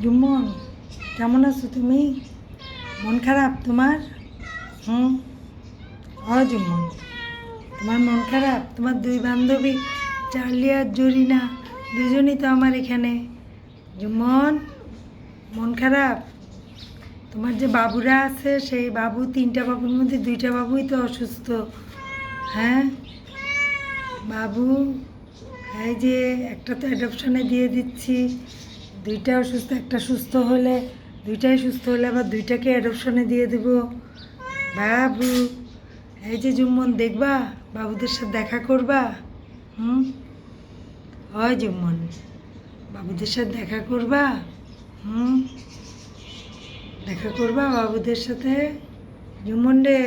জুম্মন, কেমন আছো তুমি? মন খারাপ তোমার? হয় জুম্মন, তোমার মন খারাপ? তোমার দুই বান্ধবী চার্লি আর জরিনা দুজনই তো আমার এখানে। জুম্মন, মন খারাপ? তোমার যে বাবুরা আছে সেই বাবু, তিনটা বাবুর মধ্যে দুইটা বাবুই তো অসুস্থ। হ্যাঁ বাবু, এই যে একটা তো অ্যাডপশনে দিয়ে দিচ্ছি, দুইটা অসুস্থ, একটা সুস্থ হলে, দুইটাই সুস্থ হলে আবার দুইটাকে অ্যাডপশনে দিয়ে দেব। বাবু, এই যে জুম্মন, দেখবা বাবুদের সাথে দেখা করবা? হয় জুম্মন, বাবুদের সাথে দেখা করবা? দেখা করবা বাবুদের সাথে? জুম্মন রে,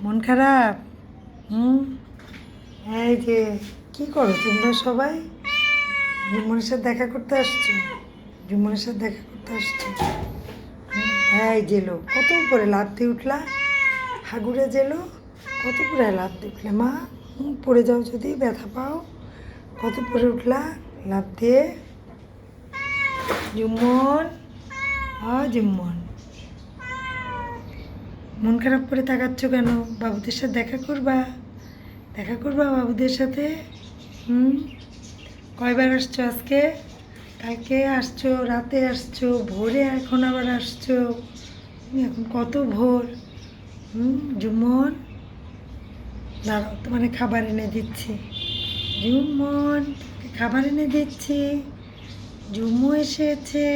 মন খারাপ? এই যে কি করো তোমরা সবাই? জুম্মনের সাথে দেখা করতে আসছো? জুম্মনের সাথে দেখা করতে আসছো? এই জেলো, কত উপরে লাফ দিয়ে উঠলা? হাগুড়ে জেলো, কত উপরে লাফ দিয়ে উঠলে মা? পড়ে যাও যদি, ব্যথা পাও। কত উপরে উঠলা লাফ দিয়ে? জুম্মন, জুম্মন, মন খারাপ করে তাকাচ্ছ কেন? বাবুদের সাথে দেখা করবা? দেখা করবা বাবুদের সাথে? কয়বার আসছো আজকে? কালকে আসছো, রাতে আসছো, ভোরে এখন আবার আসছো। এখন কত ভোর। জুম্মন, দাঁড়াও, তোমার খাবার এনে দিচ্ছি। জুম্মন, খাবার এনে দিচ্ছি। জুম্মু এসেছে।